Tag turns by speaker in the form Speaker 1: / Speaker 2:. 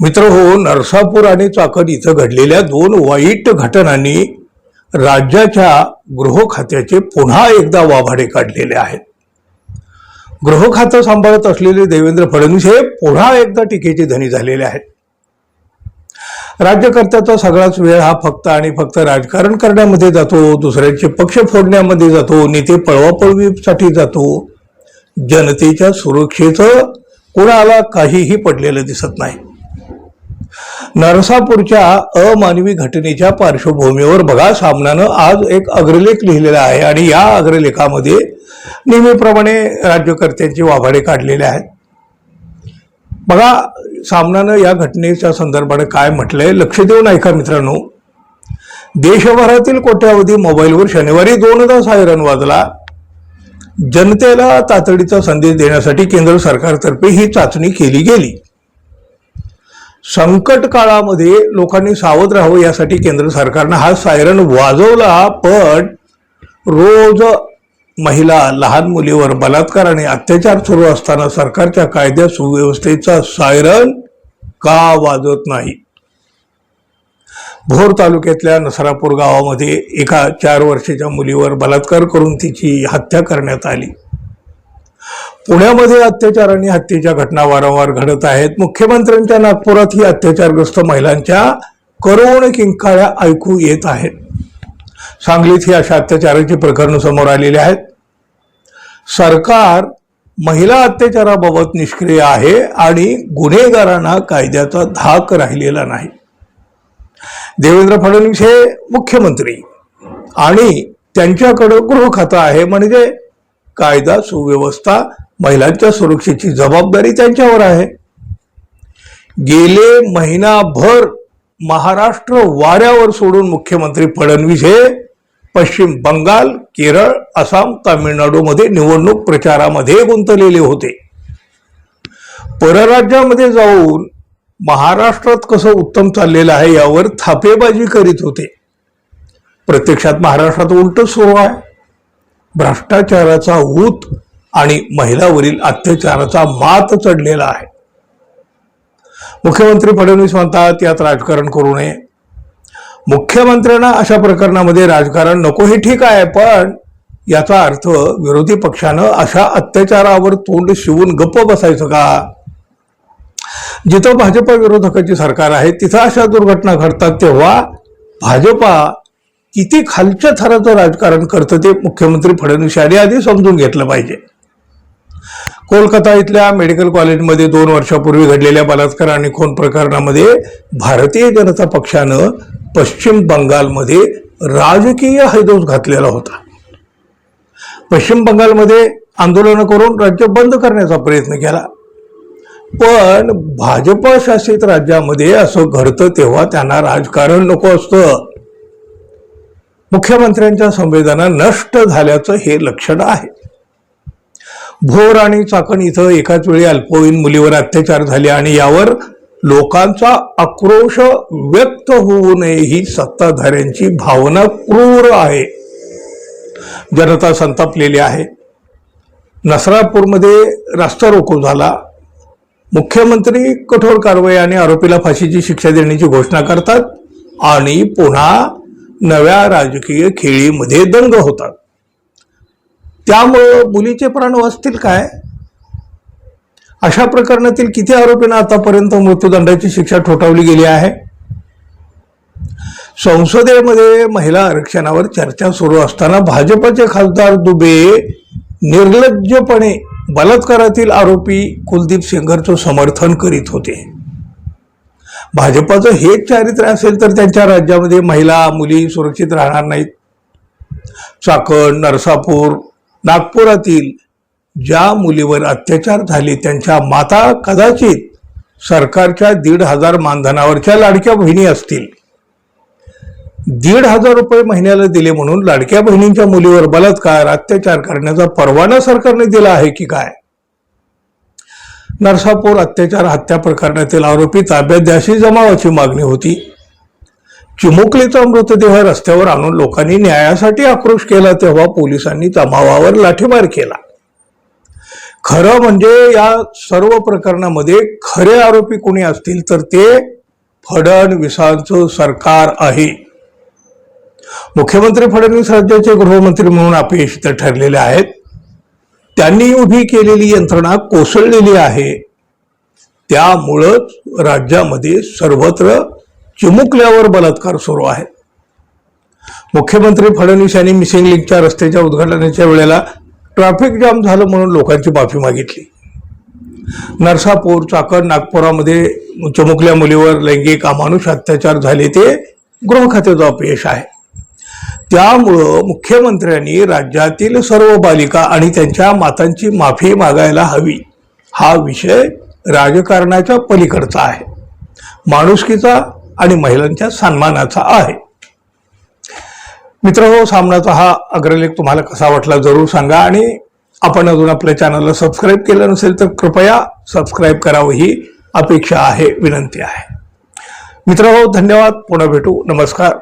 Speaker 1: मित्रहो, नरसापूर आणि चाकण इथं घडलेल्या दोन वाईट घटनांनी राज्याच्या गृह खात्याचे पुन्हा एकदा वाभाडे काढलेले आहेत. गृह खातं सांभाळत असलेले देवेंद्र फडणवीस हे पुन्हा एकदा टीकेचे धनी झालेले आहेत. राज्यकर्त्याचा सगळाच वेळ हा फक्त आणि फक्त राजकारण करण्यामध्ये जातो, दुसऱ्यांचे पक्ष फोडण्यामध्ये जातो, नेते पळवापळवीसाठी जातो. जनतेच्या सुरक्षेचं कोणाला काहीही पडलेलं दिसत नाही. नरसापूरच्या अमानवी घटनेच्या पार्श्वभूमीवर बघा, सामनानं आज एक अग्रलेख लिहिलेला आहे आणि या अग्रलेखामध्ये नेहमीप्रमाणे राज्यकर्त्यांचे वाभाडे काढलेले आहेत. बघा, सामनानं या घटनेच्या संदर्भाने काय म्हटलंय, लक्ष देऊन ऐका मित्रांनो. देशभरातील कोट्यावधी मोबाईलवर शनिवारी 2दा सायरन वाजला. जनतेला तातडीचा संदेश देण्यासाठी केंद्र सरकारतर्फे ही चाचणी केली गेली. संकट काळामध्ये लोकांनी सावध राहावं यासाठी केंद्र सरकारनं हा सायरन वाजवला. पण रोज महिला, लहान मुलीवर बलात्कार आणि अत्याचार सुरू असताना सरकारच्या कायद्या सुव्यवस्थेचा सायरन का वाजत नाही? भोर तालुक्यातल्या नसरापूर गावामध्ये एका 4 वर्षाच्या मुलीवर बलात्कार करून तिची हत्या करण्यात आली. पुण्यामध्ये अत्याचार आणि हत्येच्या घटना वारंवार घडत आहेत. मुख्यमंत्र्यांच्या नागपुरात ही अत्याचारग्रस्त महिलांच्या करुण किंकाळ्या ऐकू येत आहेत. सांगलीत ही अशा अत्याचाराची प्रकरणं समोर आलेली आहेत. सरकार महिला अत्याचाराबाबत निष्क्रिय आहे आणि गुन्हेगारांना कायद्याचा धाक राहिलेला नाही. देवेंद्र फडणवीस हे मुख्यमंत्री आणि त्यांच्याकडे गृह खातं आहे, म्हणजे कायदा सुव्यवस्था, महिलांच्या सुरक्षेची जबाबदारी त्यांच्यावर आहे. गेले महिनाभर महाराष्ट्र वाऱ्यावर सोडून मुख्यमंत्री फडणवीस हे पश्चिम बंगाल, केरळ, आसाम, तामिळनाडूमध्ये निवडणूक प्रचारामध्ये गुंतलेले होते. परराज्यामध्ये जाऊन महाराष्ट्रात कसं उत्तम चाललेलं आहे यावर थापेबाजी करीत होते. प्रत्यक्षात महाराष्ट्रात उलट सुरू आहे. भ्रष्टाचाराचा ऊत आणि महिलांवरील अत्याचाराचा मात चढलेला आहे. मुख्यमंत्री फडणवीस म्हणतात यात राजकारण करू नये. मुख्यमंत्र्यांना अशा प्रकरणामध्ये राजकारण नको हे ठीक आहे, पण याचा अर्थ विरोधी पक्षानं अशा अत्याचारावर तोंड शिवून गप्प बसायचं का? जिथं भाजपा विरोधकाची सरकार आहे तिथं अशा दुर्घटना घडतात, तेव्हा भाजपा किती खालच्या थराचं राजकारण करतं ते मुख्यमंत्री फडणवीस यांनी आधी समजून घेतलं पाहिजे. कोलकाता इथल्या मेडिकल कॉलेजमध्ये 2 वर्षापूर्वी घडलेल्या बलात्कार आणि खून प्रकरणामध्ये भारतीय जनता पक्षानं पश्चिम बंगालमध्ये राजकीय हैदोस घातलेला होता. पश्चिम बंगालमध्ये आंदोलन करून राज्य बंद करण्याचा प्रयत्न केला. पण भाजप शासित राज्यामध्ये असं घडतं तेव्हा त्यांना राजकारण नको असतं. मुख्यमंत्र्यांच्या संवेदना नष्ट झाल्याचं हे लक्षण आहे. भोर आणि चाकण इथं एकाच वेळी अल्पवयीन मुलीवर अत्याचार झाले आणि यावर लोकांचा आक्रोश व्यक्त होऊ नये ही सत्ताधाऱ्यांची भावना क्रूर आहे. जनता संतापलेली आहे. नसरापूरमध्ये रास्ता रोको झाला. मुख्यमंत्री कठोर कारवाई आणि आरोपीला फाशीची शिक्षा देण्याची घोषणा करतात आणि पुन्हा नव्या राजकीय खेळीमध्ये दंग होतात. त्यामुळं मुलीचे प्राण वाचतील काय? अशा प्रकरणातील किती आरोपींना आतापर्यंत मृत्यूदंडाची शिक्षा ठोठावली गेली आहे? संसदेमध्ये महिला आरक्षणावर चर्चा सुरू असताना भाजपचे खासदार दुबे निर्लज्जपणे बलात्कारातील आरोपी कुलदीप सेंगरचं समर्थन करीत होते. भाजपाचं हेच चारित्र्य असेल तर त्यांच्या राज्यामध्ये महिला, मुली सुरक्षित राहणार नाहीत. चाकण, नरसापूर, नागपुरातील ज्या मुलीवर अत्याचार झाले त्यांच्या माता कदाचित सरकारच्या 1,500 मानधनावरच्या लाडक्या बहिणी असतील. 1,500 रुपये महिन्याला दिले म्हणून लाडक्या बहिणींच्या मुलीवर बलात्कार, अत्याचार करण्याचा परवाना सरकारने दिला आहे की काय? नरसापूर अत्याचार हत्या प्रकरणातील आरोपी ताब्यात द्याशी जमावाची मागणी होती. चिमुकलीचा मृतदेह रस्त्यावर आणून लोकांनी न्यायासाठी आक्रोश केला तेव्हा पोलिसांनी जमावावर लाठीमार केला. खरं म्हणजे या सर्व प्रकरणामध्ये खरे आरोपी कोणी असतील तर ते फडणवीसांचं सरकार आहे. मुख्यमंत्री फडणवीस राज्याचे गृहमंत्री म्हणून अपयशी ठरलेले आहेत. त्यांनी उभी केलेली यंत्रणा कोसळलेली आहे. त्यामुळंच राज्यामध्ये सर्वत्र चिमुकल्यावर बलात्कार सुरू आहे. मुख्यमंत्री फडणवीस यांनी मिसिंग लिंकच्या रस्त्याच्या उद्घाटनाच्या वेळेला ट्रॅफिक जाम झालं म्हणून लोकांची माफी मागितली. नरसापूर, चाकण, नागपुरामध्ये चिमुकल्या मुलीवर लैंगिक अमानुष अत्याचार झाले ते गृह खात्याचं अपयश आहे. त्यामुळं मुख्यमंत्र्यांनी राज्यातील सर्व बालिका आणि त्यांच्या मातांची माफी मागायला हवी. हा विषय राजकारणाच्या पलीकडचा आहे, माणुसकीचा आणि महिलांच्या सन्मानाचा आहे. मित्रांनो, सामनाचा हा अग्रलेख तुम्हाला कसा वाटला जरूर सांगा. आणि आपण अजून आपल्या चॅनलला सबस्क्राईब केलं नसेल तर कृपया सबस्क्राईब करावं ही अपेक्षा आहे, विनंती आहे. मित्रांनो, धन्यवाद. पुन्हा भेटू. नमस्कार.